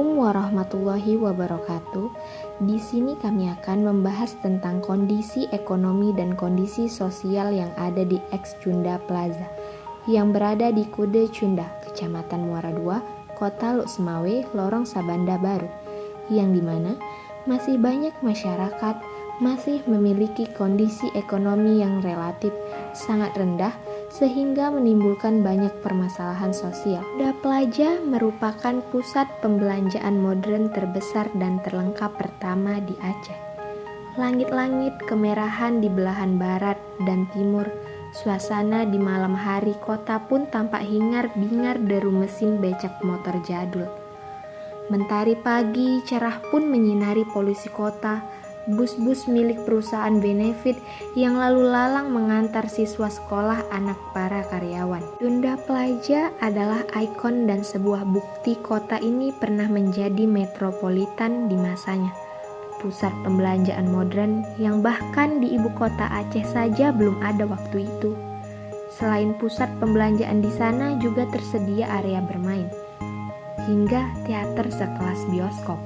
Assalamualaikum warahmatullahi wabarakatuh. Di sini kami akan membahas tentang kondisi ekonomi dan kondisi sosial yang ada di Ex Cunda Plaza yang berada di Kude Cunda, Kecamatan Muara II, Kota Luk Semawe, Lorong Sabanda Baru, yang dimana masih banyak masyarakat masih memiliki kondisi ekonomi yang relatif sangat rendah sehingga menimbulkan banyak permasalahan sosial. Cunda Plaza merupakan pusat pembelanjaan modern terbesar dan terlengkap pertama di Aceh. Langit-langit kemerahan di belahan barat dan timur, suasana di malam hari kota pun tampak hingar-bingar deru mesin becak motor jadul. Mentari pagi cerah pun menyinari polusi kota, bus-bus milik perusahaan benefit yang lalu lalang mengantar siswa sekolah anak para karyawan. Cunda Plaza adalah ikon dan sebuah bukti kota ini pernah menjadi metropolitan di masanya. Pusat pembelanjaan modern yang bahkan di ibu kota Aceh saja belum ada waktu itu. Selain pusat pembelanjaan di sana juga tersedia area bermain, hingga teater sekelas bioskop.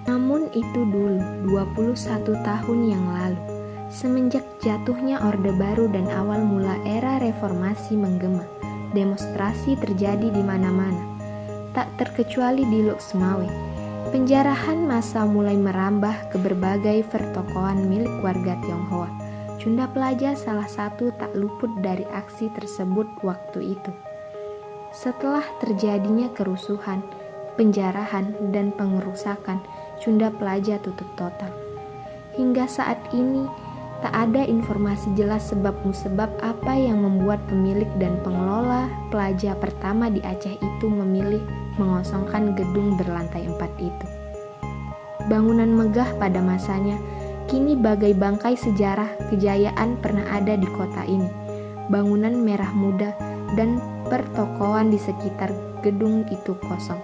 Namun itu dulu, 21 tahun yang lalu, semenjak jatuhnya Orde Baru dan awal mula era reformasi menggema, demonstrasi terjadi di mana-mana, tak terkecuali di Luk Semawe. Penjarahan massa mulai merambah ke berbagai pertokoan milik warga Tionghoa. Cunda Plaza salah satu tak luput dari aksi tersebut waktu itu. Setelah terjadinya kerusuhan, penjarahan, dan pengerusakan, Cunda Plaza tutup total. Hingga saat ini, tak ada informasi jelas sebab musabab apa yang membuat pemilik dan pengelola plaza pertama di Aceh itu memilih mengosongkan gedung berlantai 4 itu. Bangunan megah pada masanya, kini bagai bangkai sejarah kejayaan pernah ada di kota ini. Bangunan merah muda dan pertokoan di sekitar gedung itu kosong,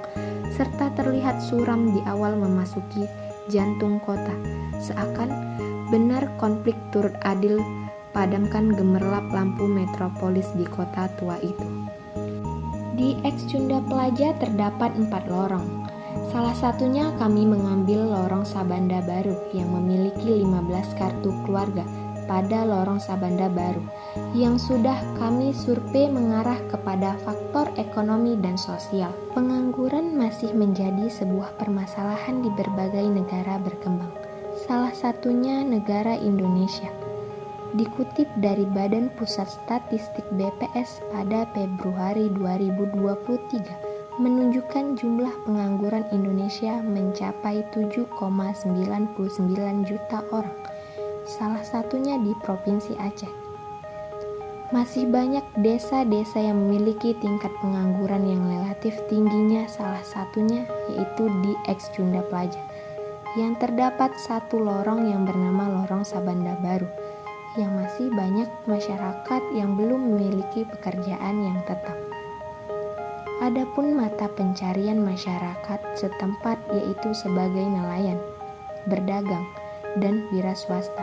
serta terlihat suram di awal memasuki jantung kota, seakan benar konflik turut adil padamkan gemerlap lampu metropolis di kota tua itu. Di Ex Cunda Plaza terdapat 4 lorong. Salah satunya kami mengambil lorong Sabanda Baru yang memiliki 15 kartu keluarga pada lorong Sabanda Baru yang sudah kami survei mengarah kepada faktor ekonomi dan sosial. Pengangguran masih menjadi sebuah permasalahan di berbagai negara berkembang, salah satunya negara Indonesia. Dikutip dari Badan Pusat Statistik BPS pada Februari 2023, menunjukkan jumlah pengangguran Indonesia mencapai 7,99 juta orang, salah satunya di Provinsi Aceh. Masih banyak desa-desa yang memiliki tingkat pengangguran yang relatif tingginya, salah satunya yaitu di Ex Cunda Plaza, yang terdapat satu lorong yang bernama Lorong Sabanda Baru, yang masih banyak masyarakat yang belum memiliki pekerjaan yang tetap. Adapun mata pencarian masyarakat setempat yaitu sebagai nelayan, berdagang, dan wira swasta.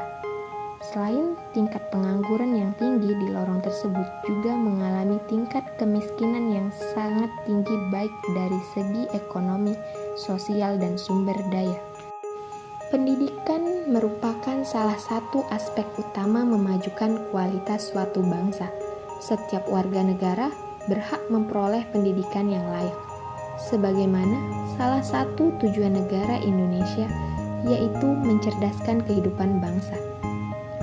Selain tingkat pengangguran yang tinggi di lorong tersebut juga mengalami tingkat kemiskinan yang sangat tinggi baik dari segi ekonomi, sosial, dan sumber daya. Pendidikan merupakan salah satu aspek utama memajukan kualitas suatu bangsa. Setiap warga negara berhak memperoleh pendidikan yang layak. Sebagaimana salah satu tujuan negara Indonesia yaitu mencerdaskan kehidupan bangsa.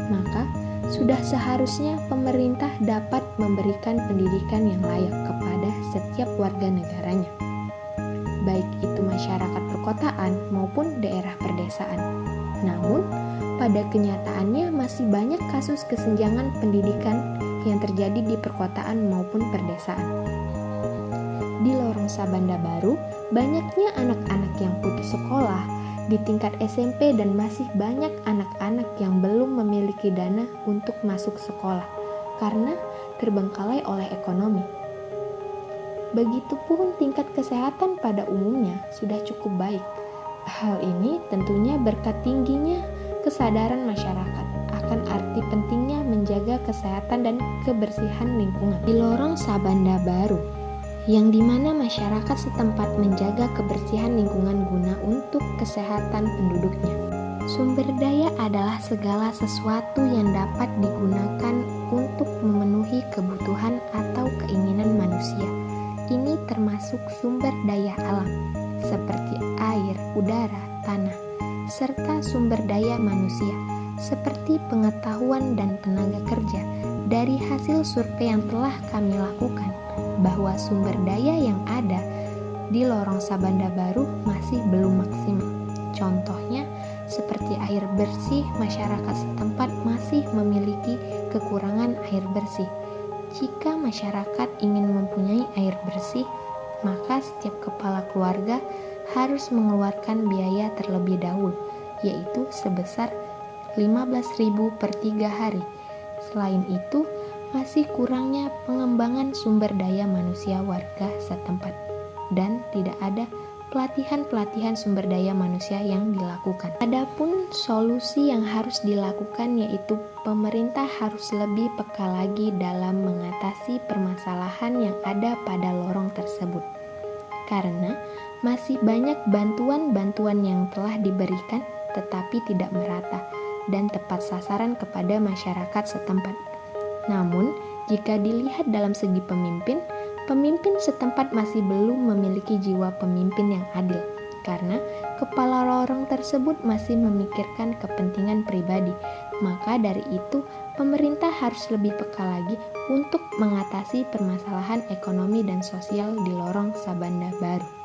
Maka sudah seharusnya pemerintah dapat memberikan pendidikan yang layak kepada setiap warga negaranya, baik itu masyarakat perkotaan maupun daerah perdesaan. Namun, pada kenyataannya masih banyak kasus kesenjangan pendidikan yang terjadi di perkotaan maupun perdesaan. Di lorong Sabanda Baru, banyaknya anak-anak yang putus sekolah di tingkat SMP dan masih banyak anak-anak yang belum memiliki dana untuk masuk sekolah karena terbengkalai oleh ekonomi. Begitupun tingkat kesehatan pada umumnya sudah cukup baik. Hal ini tentunya berkat tingginya kesadaran masyarakat akan arti pentingnya menjaga kesehatan dan kebersihan lingkungan. Di lorong Sabanda Baru yang dimana masyarakat setempat menjaga kebersihan lingkungan guna untuk kesehatan penduduknya. Sumber daya adalah segala sesuatu yang dapat digunakan untuk memenuhi kebutuhan atau keinginan manusia. Ini termasuk sumber daya alam, seperti air, udara, tanah, serta sumber daya manusia, seperti pengetahuan dan tenaga kerja. Dari hasil survei yang telah kami lakukan, bahwa sumber daya yang ada di lorong Sabanda Baru masih belum maksimal. Contohnya, seperti air bersih, masyarakat setempat masih memiliki kekurangan air bersih. Jika masyarakat ingin mempunyai air bersih, maka setiap kepala keluarga harus mengeluarkan biaya terlebih dahulu, yaitu sebesar 15.000 per 3 hari. Selain itu, masih kurangnya pengembangan sumber daya manusia warga setempat, dan tidak ada pelatihan sumber daya manusia yang dilakukan. Adapun solusi yang harus dilakukan yaitu pemerintah harus lebih peka lagi dalam mengatasi permasalahan yang ada pada lorong tersebut. Karena masih banyak bantuan-bantuan yang telah diberikan tetapi tidak merata dan tepat sasaran kepada masyarakat setempat. Namun, jika dilihat dalam segi pemimpin setempat masih belum memiliki jiwa pemimpin yang adil, karena kepala lorong tersebut masih memikirkan kepentingan pribadi. Maka dari itu, pemerintah harus lebih peka lagi untuk mengatasi permasalahan ekonomi dan sosial di lorong Sabanda Baru.